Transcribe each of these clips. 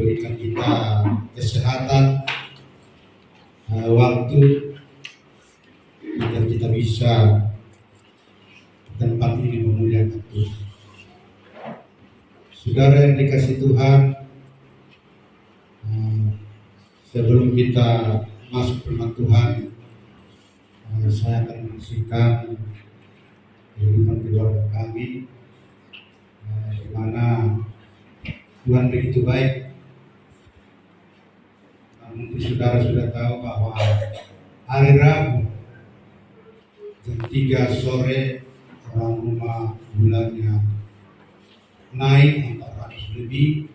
berikan kita kesehatan, waktu, agar kita bisa tempat ini memuliakan Tuhan. Saudara yang dikasih Tuhan, sebelum kita masuk firman Tuhan, saya akan menyaksikan kehidupan keluarga kami, di mana Tuhan begitu baik. Mungkin saudara sudah tahu bahwa hari Rabu jam 3 sore orang rumah bulannya naik 400 lebih,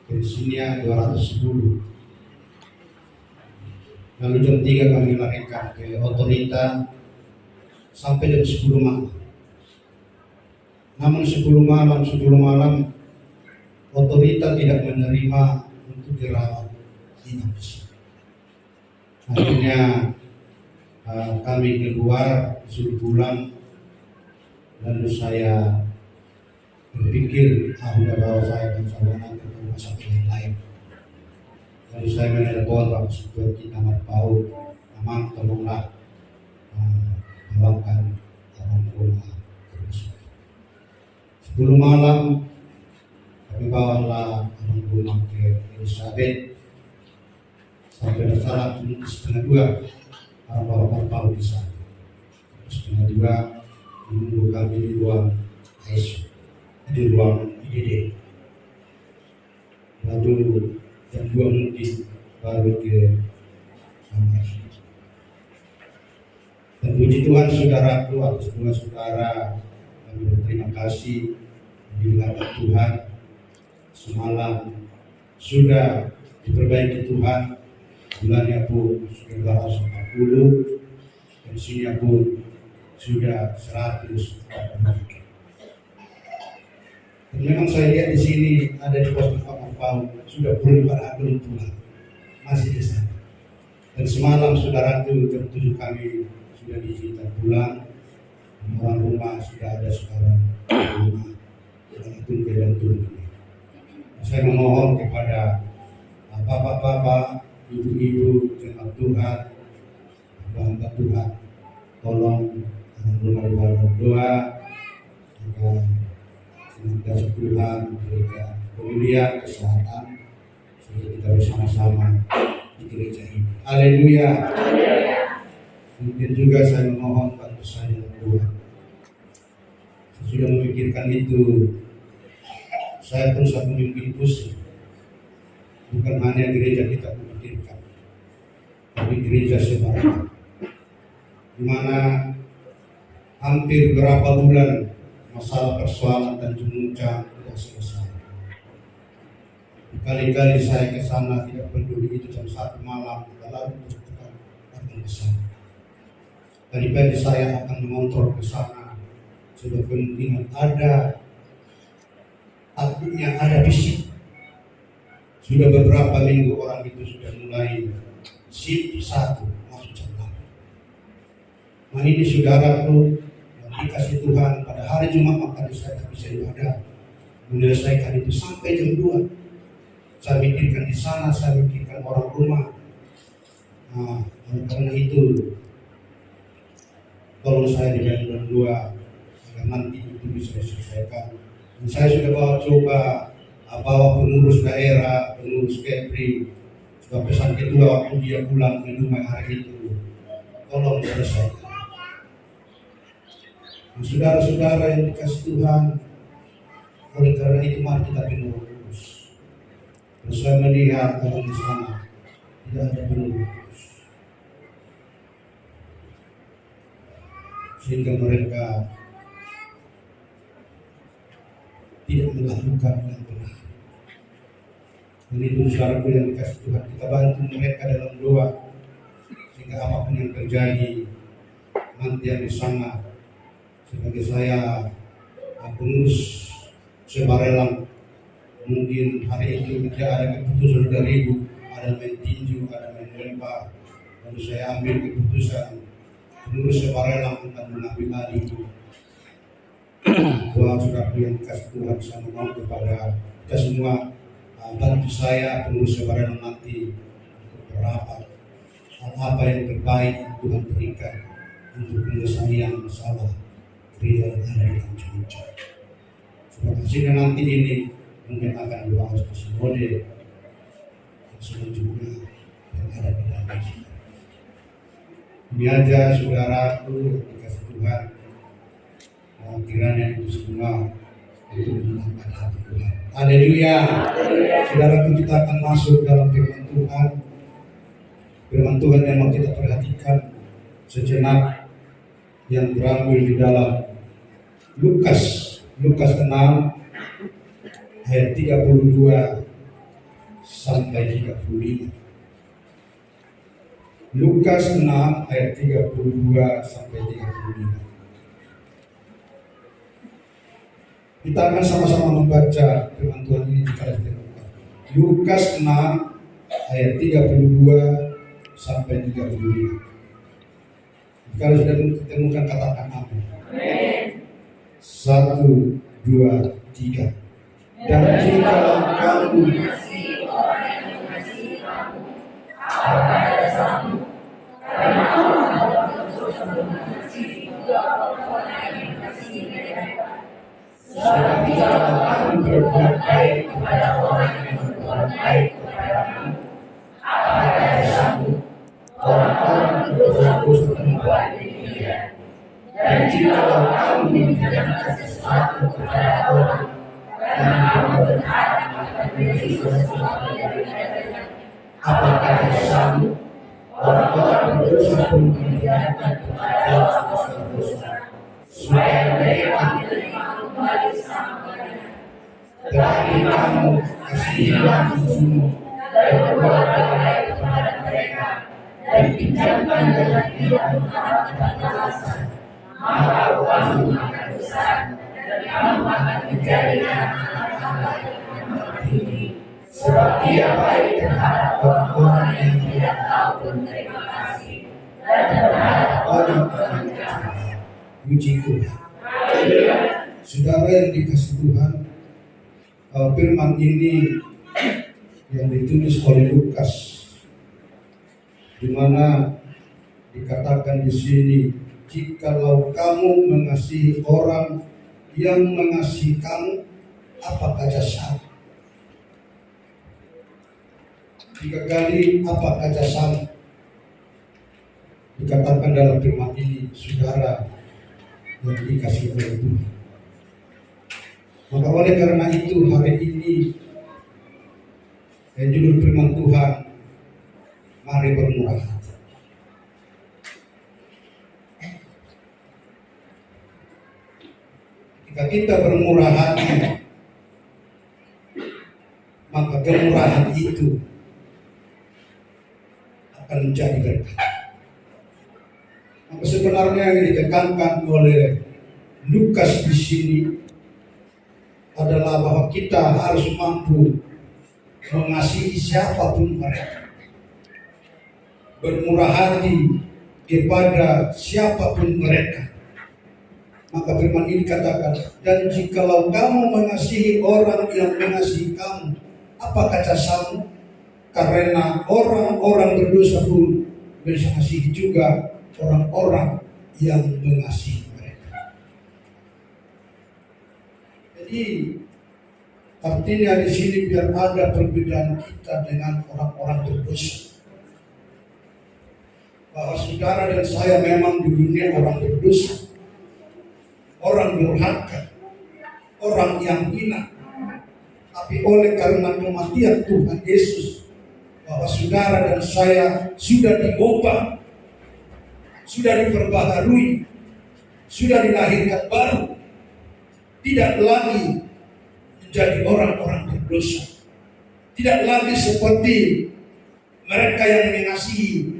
pensiunnya 210. Lalu jam 3 kami larikan ke otorita sampai jam 10 malam. Namun 10 malam otorita tidak menerima untuk dirawat inap. Akhirnya kami keluar, suruh pulang. Lalu saya berpikir, udah bawa saya dan saudara ke rumah sakit yang lain. Lalu saya menelpon Bapak Sugiono Kamar PAUD, memang tolonglah bawakan orang rumah ke rumah sakit. 10 malam kami bawalah orang rumah ke Elizabeth. Sampai salah 1:30 orang bawakan PAUD di sana. 1:30 menunggu kami di ruang ICU, di ruang IGD. Lalu jam 2 mungkin baru ke kamar. Dan puji Tuhan saudaraku, atas semua saudara, kami berterima kasih bila Tuhan semalam sudah diperbaiki Tuhan. Bulannya pun sudah 240, pensiunnya pun sudah 100. Dan memang saya lihat di sini ada di pos Kamar PAUD sudah pulih pada belum pulang, masih di sana. Dan semalam saudara itu jam 7 kami sudah diizinkan pulang. Orang rumah sudah ada sekarang rumah yang itu dan turun. Saya memohon kepada bapak-bapak, ibu-ibu, jemaat Tuhan, hamba Tuhan, tolong rumah berdoa agar senantiasa Tuhan memberikan pemulihan kesehatan sehingga kita bersama-sama di gereja ini. Haleluya. Mungkin juga saya memohon bantu saya Tuhan. Saya sudah memikirkan itu. Saya pun satu mimpi pusing. Bukan hanya gereja kita memikirkan, tapi gereja sebarang, di mana hampir berapa bulan masalah persoalan dan Muncang tidak selesai. Kali-kali saya ke sana tidak peduli itu jam 1 malam, lalu datang ke sana. Tadi saya akan mengontrol ke sana, sebab kemungkinan ada takutnya ada bisik. Sudah beberapa minggu orang itu sudah mulai shift 1 masuk jam 8. Nah ini saudaraku yang dikasih Tuhan pada hari Jumat maka saya tak bisa ibadah, menyelesaikan itu sampai jam 2. Saya mikirkan di sana, saya mikirkan orang rumah. Nah karena itu tolong saya di jam 2 agar nanti itu bisa diselesaikan. Dan saya sudah bawa pengurus daerah, pengurus Kepri, sebab pesan kedua waktu dia pulang ke rumah hari itu, tolong selesaikan. Nah, saudara-saudara yang dikasih Tuhan, oleh karena itu mari kita berurus. Dan saya melihat orang di sana tidak ada berurus, sehingga mereka tidak melakukan yang benar. Dan itu saudaraku yang dikasih Tuhan, kita bantu mereka dalam doa sehingga apapun yang terjadi nanti yang di sana. Sebagai saya pengurus Sebarelang, mungkin hari itu tidak ada keputusan dari ibu, ada main tinju, ada main lempar, lalu saya ambil keputusan pengurus Sebarelang akan mengambil alih itu. Doa saudaraku yang dikasih Tuhan, saya mohon kepada kita semua bantu saya pengurus saudara nanti untuk berapat apa yang terbaik yang Tuhan berikan untuk penyelesaian masalah gereja yang ada di Tanjung Ucok. Sehingga nanti ini mungkin akan dibahas ke sinode selanjutnya yang ada di dalam Yesus. Ini aja saudaraku yang dikasih Tuhan, kiranya itu semua itu menyenangkan hati Tuhan. Haleluya. Saudaraku, kita akan masuk dalam firman Tuhan. Firman Tuhan yang mau kita perhatikan sejenak yang berambil di dalam Lukas 6 ayat 32 sampai 35. Lukas 6 ayat 32 sampai 35. Kita akan sama-sama membaca firman Tuhan ini jika sudah dibuka. Lukas 6 ayat 32 sampai 35. Kalau sudah ditemukan katakan amin. Satu, dua, tiga. Dan jika kamu mengasihi orang yang mengasihi kamu, apa dosamu? Karena orang berdosa mengasihi juga orang yang mengasihi mereka. Sebab jika kamu berbuat baik kepada orang yang berbuat baik kepadamu, apa dosamu? Orang-orang berdosa membuat demikian. Dan jika kamu mengerjakan sesuatu kepada orang dan kamu berharap akan menjadi sesuatu dari mereka, apakah dosamu? Orang-orang berdosa pun mengerjakan kepada dosa supaya mereka menerima kembali sama mereka. Tetapi kamu kasihilah musuhmu dan berbuat baik kepada mereka dan pinjamkan dengan tidak mengharapkan balasan, maka uangmu akan besar dan kamu akan menjadi anak-anak Allah yang menghormati. Sebab Dia baik terhadap orang-orang yang tidak tahu berterima kasih dan terhadap orang-orang jahat. Puji Tuhan. Saudara yang dikasih Tuhan, firman ini yang ditulis oleh Lukas, di mana dikatakan di sini, jikalau kamu mengasihi orang yang mengasihi kamu, apakah jasamu? 3 kali apakah jasamu? Dikatakan dalam firman ini, saudara yang dikasih oleh Tuhan. Maka oleh karena itu hari ini judul firman Tuhan, mari bermurah hati. Jika kita bermurah hati, maka kemurahan itu akan menjadi berkat. Maka sebenarnya yang ditekankan oleh Lukas di sini adalah bahwa kita harus mampu mengasihi siapapun mereka, bermurah hati kepada siapapun mereka. Maka firman ini katakan, dan jikalau kamu mengasihi orang yang mengasihi kamu, apakah jasamu? Karena orang-orang berdosa pun mengasihi juga orang-orang yang mengasihi mereka. Jadi artinya di sini biar ada perbedaan kita dengan orang-orang berdosa, bahwa saudara dan saya memang di dunia orang berdosa, orang durhaka, orang yang hina. Tapi oleh karena kematian Tuhan Yesus, bahwa saudara dan saya sudah diubah, sudah diperbaharui, sudah dilahirkan baru, tidak lagi menjadi orang-orang berdosa, tidak lagi seperti mereka yang mengasihi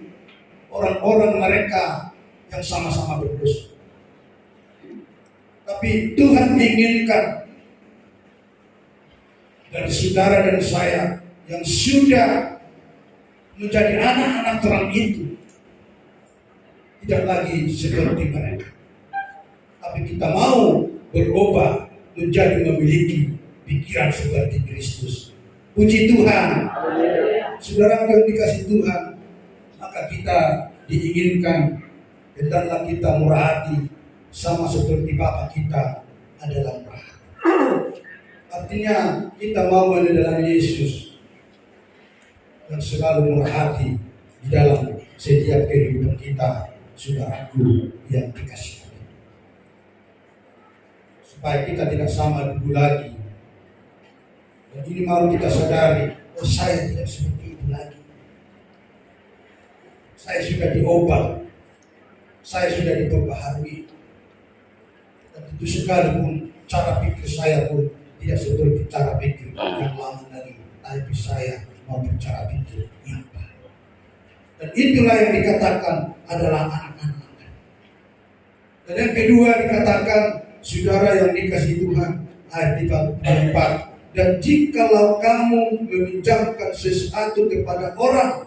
orang-orang mereka yang sama-sama berdosa. Tapi Tuhan menginginkan dari saudara dan saya yang sudah menjadi anak-anak Tuhan itu tidak lagi seperti mereka, tapi kita mau berubah menjadi memiliki pikiran seperti Kristus, Puji Tuhan. Saudara yang dikasih Tuhan, maka kita diinginkan hendaklah kita murah hati sama seperti Bapa kita adalah murah hati. Artinya kita mau meneladani Yesus dan selalu murah hati di dalam setiap kehidupan kita, saudaraku yang dikasih Tuhan. Supaya kita tidak sama dulu lagi. Dan ini mau kita sadari, oh saya tidak seperti itu lagi. Saya sudah diubah, saya sudah diperbaharui. Dan itu sekalipun cara pikir saya pun tidak seperti cara pikir yang lama lagi. Tapi saya mau bercara pikir yang baru. Dan itulah yang dikatakan adalah anak-anak. Dan yang kedua dikatakan, saudara yang dikasih Tuhan, ayat 34. Dan jikalau kamu meminjamkan sesuatu kepada orang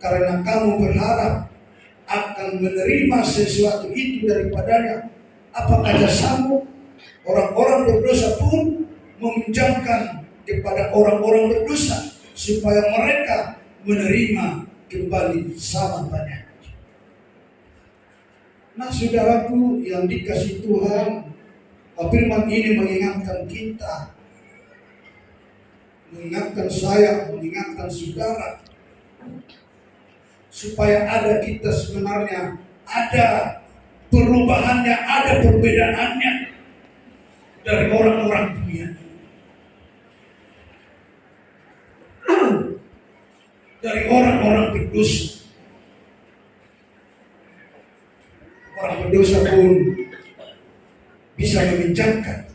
karena kamu berharap akan menerima sesuatu itu daripadanya, apakah jasamu? Orang-orang berdosa pun meminjamkan kepada orang-orang berdosa supaya mereka menerima kembali sama banyak. Nah, saudaraku yang dikasih Tuhan, firman ini mengingatkan kita, mengingatkan saya, mengingatkan saudara, supaya ada kita sebenarnya ada perubahannya, ada perbedaannya dari orang-orang dunia, dari orang-orang berdosa. Orang berdosa pun bisa meminjamkan.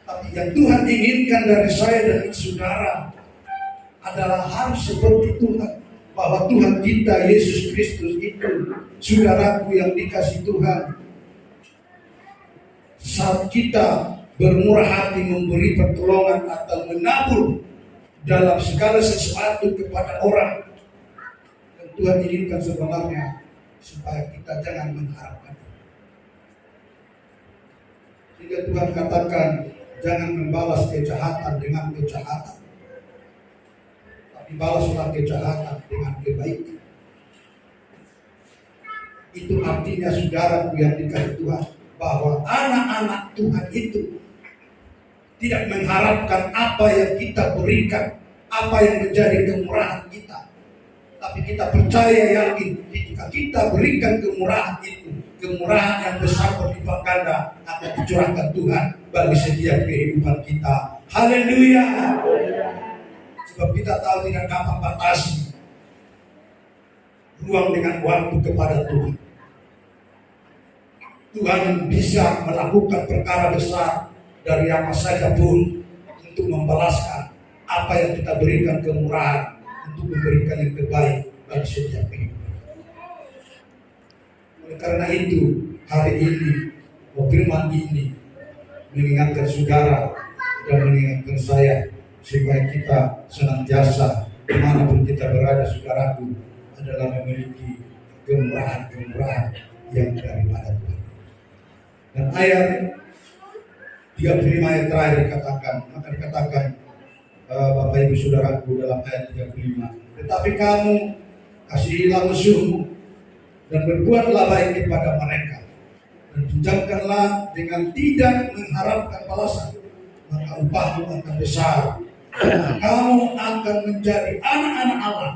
Tapi yang Tuhan inginkan dari saya dan saudara adalah harus seperti Tuhan. Bahwa Tuhan kita Yesus Kristus itu, saudaraku yang dikasih Tuhan, saat kita bermurah hati memberi pertolongan atau menabur dalam segala sesuatu kepada orang, dan Tuhan inginkan sebenarnya supaya kita jangan mengharapkan. Sehingga Tuhan katakan, jangan membalas kejahatan dengan kejahatan, tapi balaslah kejahatan dengan kebaikan. Itu artinya saudaraku yang dikasih Tuhan, bahwa anak-anak Tuhan itu tidak mengharapkan apa yang kita berikan, apa yang menjadi kemurahan kita. Tapi kita percaya, yakin, ketika kita berikan kemurahan itu, kemurahan yang besar berlipat ganda akan dicurahkan Tuhan bagi setiap kehidupan kita. Haleluya. Sebab kita tahu tidak dapat batasi ruang dengan waktu kepada Tuhan. Tuhan bisa melakukan perkara besar dari apa saja pun untuk membalaskan apa yang kita berikan kemurahan, untuk memberikan yang terbaik bagi setiap kehidupan. Oleh karena itu, hari ini, firman ini mengingatkan saudara dan mengingatkan saya supaya kita senantiasa dimanapun kita berada, saudaraku, adalah memiliki kemurahan-kemurahan yang daripada Tuhan. Dan ayat 35 ayat terakhir dikatakan, maka dikatakan Bapak Ibu Saudaraku dalam ayat 35, tetapi kamu kasihilah musuhmu dan berbuatlah baik kepada mereka dan pinjamkanlah dengan tidak mengharapkan balasan, maka upahmu akan besar. Kamu akan menjadi anak-anak Allah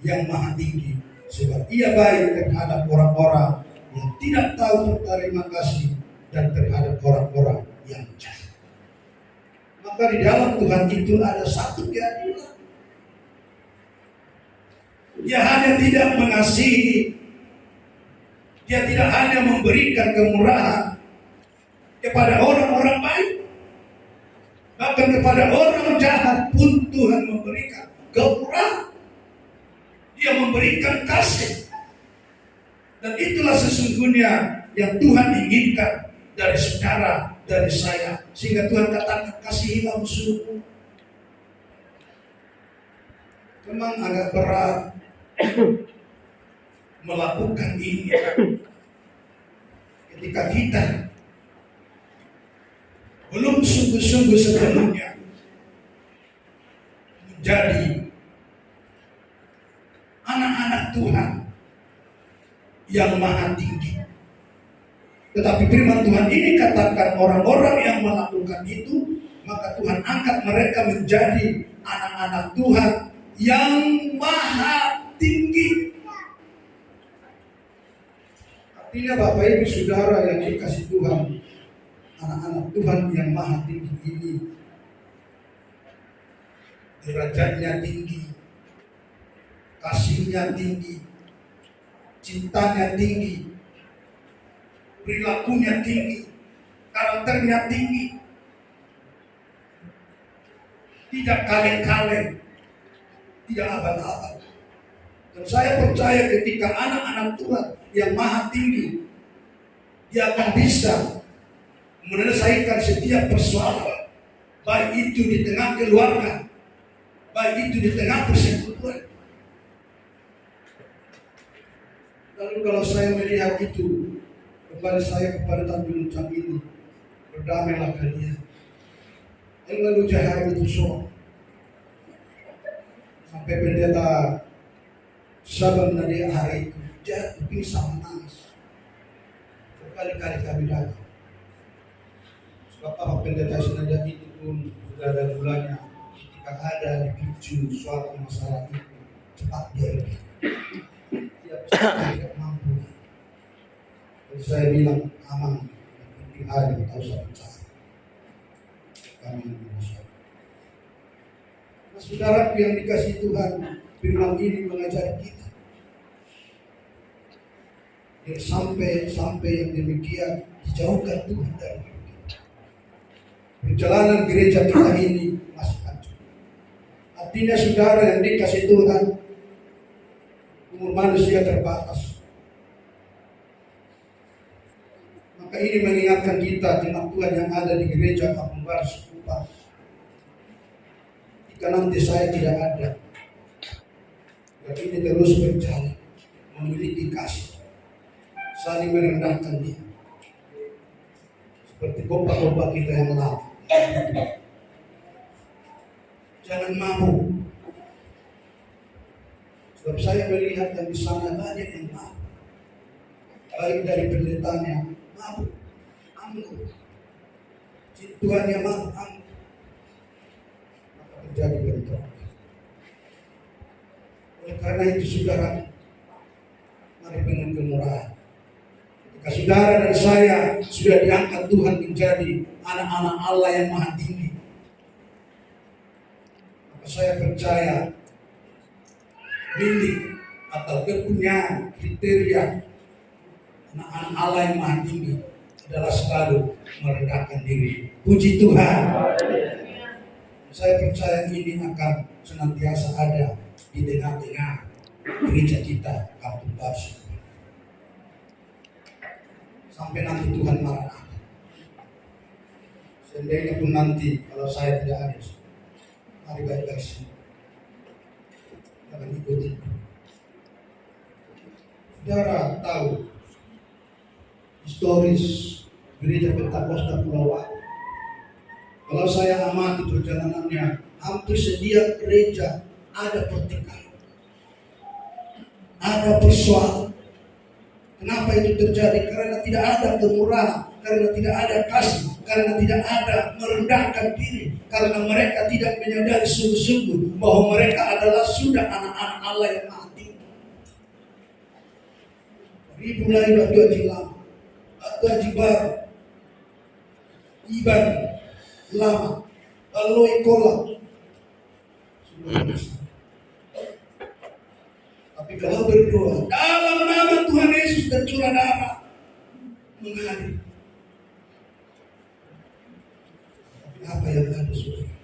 yang maha tinggi, sebab Ia baik terhadap orang-orang yang tidak tahu berterima kasih dan terhadap orang-orang yang jahat. Maka di dalam Tuhan itu ada satu keadilan. Dia hanya tidak mengasihi, Dia tidak hanya memberikan kemurahan kepada orang-orang baik, bahkan kepada orang jahat pun Tuhan memberikan kemurahan. Dia memberikan kasih. Dan itulah sesungguhnya yang Tuhan inginkan dari saudara, dari saya. Sehingga Tuhan katakan, kasihilah musuhmu. Memang agak berat melakukan ini ketika kita belum sungguh-sungguh sepenuhnya yang maha tinggi. Tetapi firman Tuhan ini katakan orang-orang yang melakukan itu, maka Tuhan angkat mereka menjadi anak-anak Tuhan yang maha tinggi. Artinya Bapak Ibu Saudara yang dikasih Tuhan, anak-anak Tuhan yang maha tinggi ini, derajatnya tinggi, kasihnya tinggi, cintanya tinggi, perilakunya tinggi, karakternya tinggi, tidak kaleng-kaleng, tidak abal-abal. Dan saya percaya ketika anak-anak Tuhan yang maha tinggi, dia akan bisa menyelesaikan setiap persoalan, baik itu di tengah keluarga, baik itu di tengah persekutuan. Lalu kalau saya melihat itu, kembali saya kepada Tanjung Ucap ini, berdamailah kalian. Lalu jahat itu soal. Sampai pendeta Sabang dari hari itu jatuh pisang menangis. Berkali-kali kami datang. Sebab apa pendeta senada itu pun sudah ada mulanya ketika ada dipicu suatu masalah itu cepat dia pergi. Tidak mampu. Dan saya bilang aman, yang penting hari tahu saya percaya. Kami Indonesia. Nah, saudara yang dikasih Tuhan, firman ini mengajari kita. Ya, sampai yang demikian dijauhkan Tuhan dari kita. Perjalanan gereja kita ini masih hancur. Artinya saudara yang dikasih Tuhan, umur manusia terbatas. Maka ini mengingatkan kita jemaat Tuhan yang ada di gereja Kampung Baru Sekupa. Jika nanti saya tidak ada, dan ini terus berjalan, memiliki kasih, saling merendahkan dia, seperti kompak-kompak kita yang lama. Jangan mabuk. Sebab saya melihat yang di sana banyak yang mabuk. Baik dari pendetanya mabuk, anggur. Tuhannya mabuk, anggur. Maka terjadi bentrok. Oleh karena itu saudara, mari penuh kemurahan. Ketika saudara dan saya sudah diangkat Tuhan menjadi anak-anak Allah yang maha tinggi, maka saya percaya milik atau kepunyaan kriteria anak-anak Allah yang maha tinggi adalah selalu merendahkan diri. Puji Tuhan. Saya percaya ini akan senantiasa ada di tengah-tengah gereja kita Kampung Baru. Sampai nanti Tuhan marah. Seandainya pun nanti kalau saya tidak ada, mari baik-baik semua. Jangan ikuti. Saudara tahu historis gereja Pentakosta Pulau Watu. Kalau saya amati perjalanannya, hampir setiap gereja ada pertikaian, ada persoalan. Kenapa itu terjadi? Karena tidak ada kemurahan, karena tidak ada kasih, karena tidak ada merendahkan diri, karena mereka tidak menyadari sungguh-sungguh bahwa mereka adalah sudah anak-anak Allah yang maha tinggi. Dari mulai Batu Haji Lama, Batu Haji Baru, Iban Lama, Aloi Kolam, tapi kalau berdoa dalam nama Tuhan Yesus dan curah darah mengalir. Tapi apa yang ada saudara?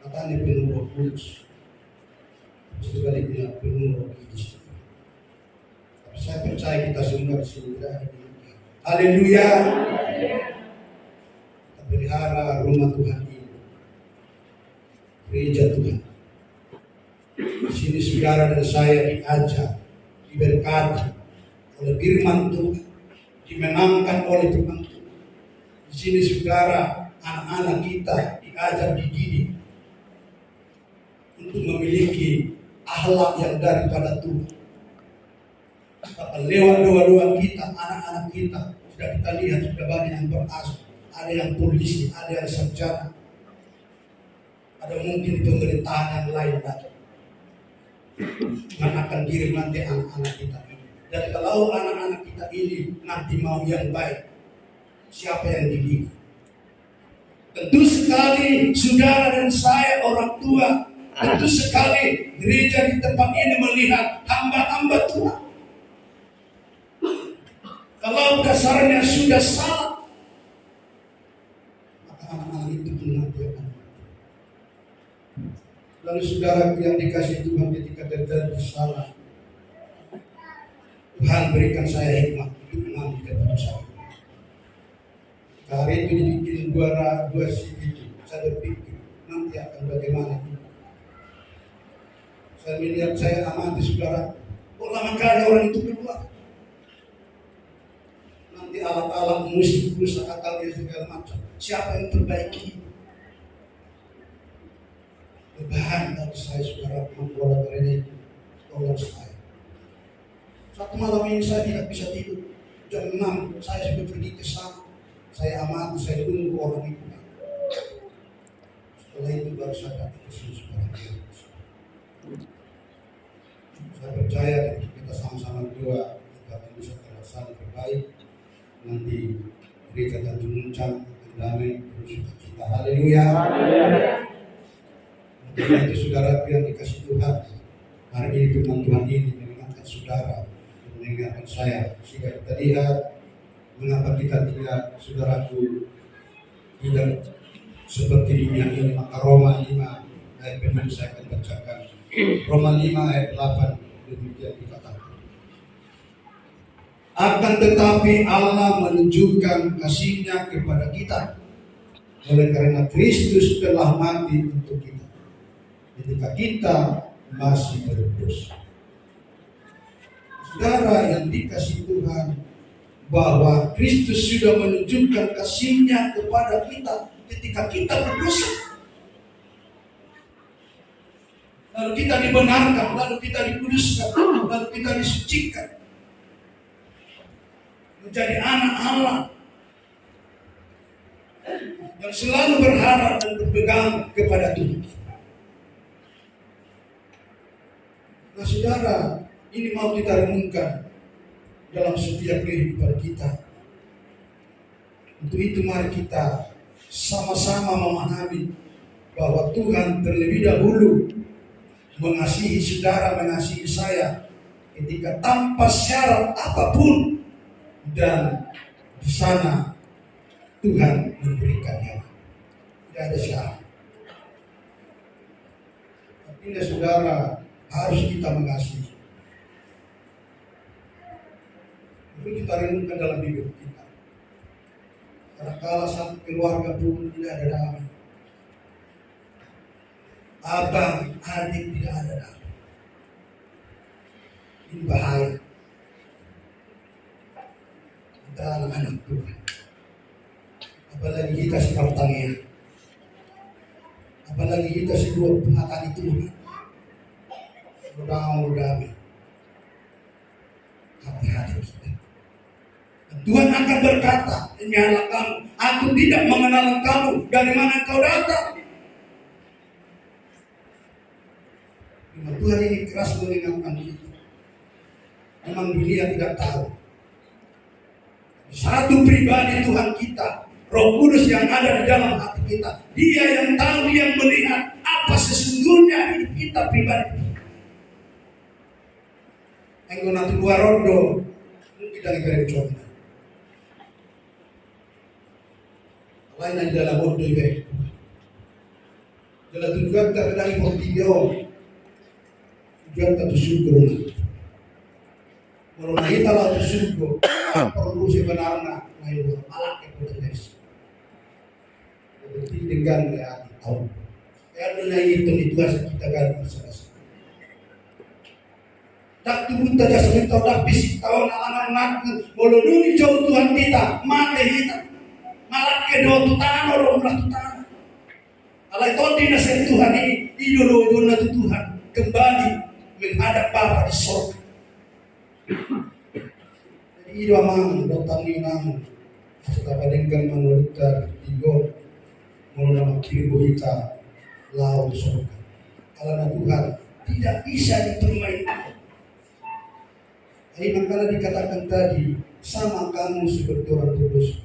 Katanya penuh Roh Kudus, sebaliknya penuh Roh Kudus. Tapi saya percaya kita semua di sini tidak ada demikian. Haleluya. Kita pelihara rumah Tuhan ini, gereja Tuhan. Di sini saudara dan saya diajar, diberkati oleh firman Tuhan, dimenangkan oleh firman Tuhan. Di sini saudara, anak-anak kita diajar, dididik untuk memiliki akhlak yang daripada Tuhan. Lewat doa-doa kita, anak-anak kita sudah kita lihat sudah banyak yang berasal, ada yang polisi, ada yang sarjana, ada mungkin pemerintahan yang lain lagi. Tuhan akan kirim nanti anak-anak kita ini. Dan kalau anak-anak kita ini nanti mau yang baik, siapa yang dididik? Tentu sekali saudara dan saya orang tua, tentu sekali gereja di tempat ini melihat hamba-hamba Tuhan. Kalau dasarnya sudah salah, maka anak-anak itu pun nanti akan. Lalu saudara yang dikasih Tuhan ketika terjadi salah, Tuhan berikan saya hikmat untuk mengambil keputusan. Hari itu dibikin dua sisi itu, saya berpikir nanti akan bagaimana. Saya melihat, saya amati saudara, kok lama kali orang itu keluar. Nanti alat-alat musik, rusak akalnya segala macam. Siapa yang perbaiki? Beban dari saya saudara mengelola gereja itu, tolong saya. Satu malam ini saya tidak bisa tidur. Jam 6 saya sudah pergi ke sana. Saya amati, saya tunggu orang itu. Setelah itu baru saya dapat kesimpulan. Saya percaya kita sama-sama doa kita akan bisa terlaksana terbaik. Nanti gereja Tanjung Muncang damai terus sukacita. Haleluya. Karena itu saudara yang dikasih Tuhan, hari ini firman Tuhan ini mengingatkan saudara, mengingatkan saya, sehingga kita lihat mengapa kita tidak, saudaraku, tidak seperti dunia ini. Maka Roma 5 ayat 7 saya akan bacakan. Roma 5 ayat 8 demikian dikatakan. Akan tetapi Allah menunjukkan kasih-Nya kepada kita oleh karena Kristus telah mati untuk kita ketika kita masih berdosa. Saudara yang dikasih Tuhan, bahwa Kristus sudah menunjukkan kasih-Nya kepada kita ketika kita berdosa. Lalu kita dibenarkan, lalu kita dikuduskan, lalu kita disucikan menjadi anak Allah yang selalu berharap dan berpegang kepada Tuhan. Nah saudara, ini mau kita renungkan dalam setiap kehidupan kita. Untuk itu mari kita sama-sama memahami bahwa Tuhan terlebih dahulu mengasihi saudara, mengasihi saya ketika tanpa syarat apapun, dan di sana Tuhan memberikannya. Tidak ada syarat. Artinya saudara harus kita mengasihi. Itu kita renungkan dalam hidup kita. Karena kalau satu keluarga pun tidak ada damai, abang, adik tidak ada damai, ini bahaya. Kita anak-anak Tuhan, apalagi kita si Kaptangnya, apalagi kita si dua akan Tuhan. Mudah-mudahan hati-hati kita. Tuhan akan berkata, "Ingatlah kamu, aku tidak mengenal kamu, dari mana kau datang." Tuhan ini keras mengingatkan kita. Memang dunia tidak tahu. Satu pribadi Tuhan kita, Roh Kudus yang ada di dalam hati kita. Dia yang tahu, dia yang melihat apa sesungguhnya hidup kita pribadi. Engkau nanti dua rondo, kita negara coba. Lain di dalam rondo ini. Dalam tujuan kita dari Portugio, tujuan kita syukur. Kalau kita lalu syukur, perlu sebenarnya naik malah keputusan. Berarti dengan ya tahu. Karena itu kita ganti selesai. Tak tunggu saja sebentar dah bisik tahun anak-anak boleh jauh Tuhan kita mati kita malah kedua tu tanah orang belah tu tanah. Kalau itu tidak Tuhan ini idolo Tuhan kembali menghadap Bapa di sorga. Jadi itu amang dotan ninang setelah dengan mengurutar tigo mengenai kiri kita laut sorga. Karena Tuhan tidak bisa dipermainkan. Ini makanya dikatakan tadi, sama kamu seperti orang terus.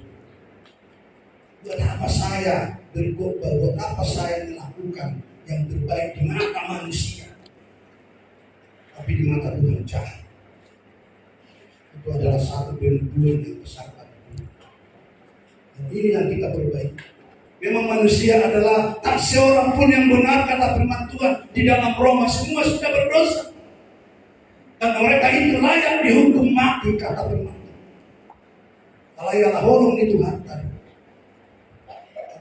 Buat apa saya berkhotbah, buat apa saya melakukan yang terbaik di mata manusia, tapi di mata Tuhan jahat. Itu adalah satu benturan yang besar. Dan ini yang kita perbaiki. Memang manusia adalah tak seorang pun yang benar, kata firman Tuhan di dalam Roma, semua sudah berdosa. Dan mereka itu layak dihukum mati, kata firman Tuhan. Kalau ialah holong itu Tuhan.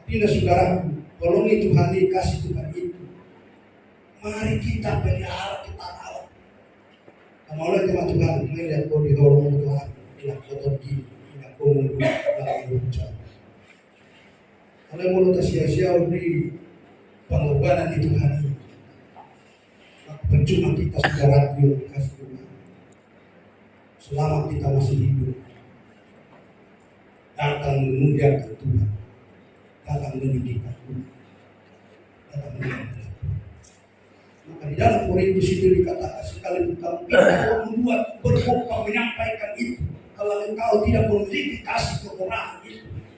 Tidak saudaraku, holongi Tuhan ini, kasih Tuhan itu. Mari kita pelihara, kita rawat. Kamu oleh teman Tuhan, melihat kau di holong Tuhan, tidak kotor di, tidak komodo, tidak berbicara. Kalau mulut sia-sia di pengorbanan di Tuhan ini, percuma kita saudaraku yang dikasih Tuhan. Selama kita masih hidup, datang memuliakan Tuhan, datang meninggikan Tuhan, datang meninggikan Tuhan. Maka di dalam Korintus itu dikatakan sekalipun kamu tidak membuat berkhotbah menyampaikan itu, kalau engkau tidak memiliki kasih kemurahan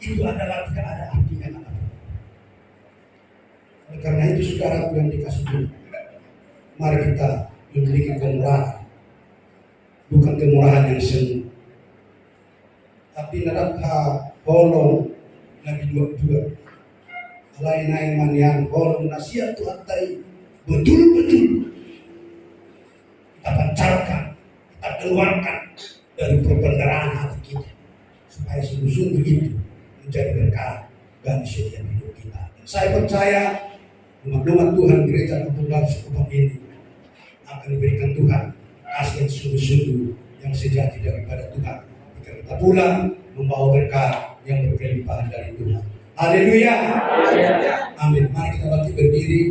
itu adalah tidak ada artinya. Oleh karena itu saudaraku yang dikasih Tuhan, mari kita memiliki kemurahan, bukan kemurahan yang semu, tapi nadabha holong Nabi 22 lain-lain manian holong nasihat Tuhan tadi betul-betul kita pancarkan, kita keluarkan dari perbendaharaan hati kita, supaya sungguh-sungguh itu menjadi berkah bagi setiap hidup kita. Dan saya percaya umat-umat Tuhan gereja Kepulauan Sekupang ini akan diberikan Tuhan kasih yang sungguh-sungguh yang sejati daripada Tuhan. Jika kita pulang membawa berkah yang berkelimpahan dari Tuhan. Haleluya. Amin. Mari kita bangkit berdiri.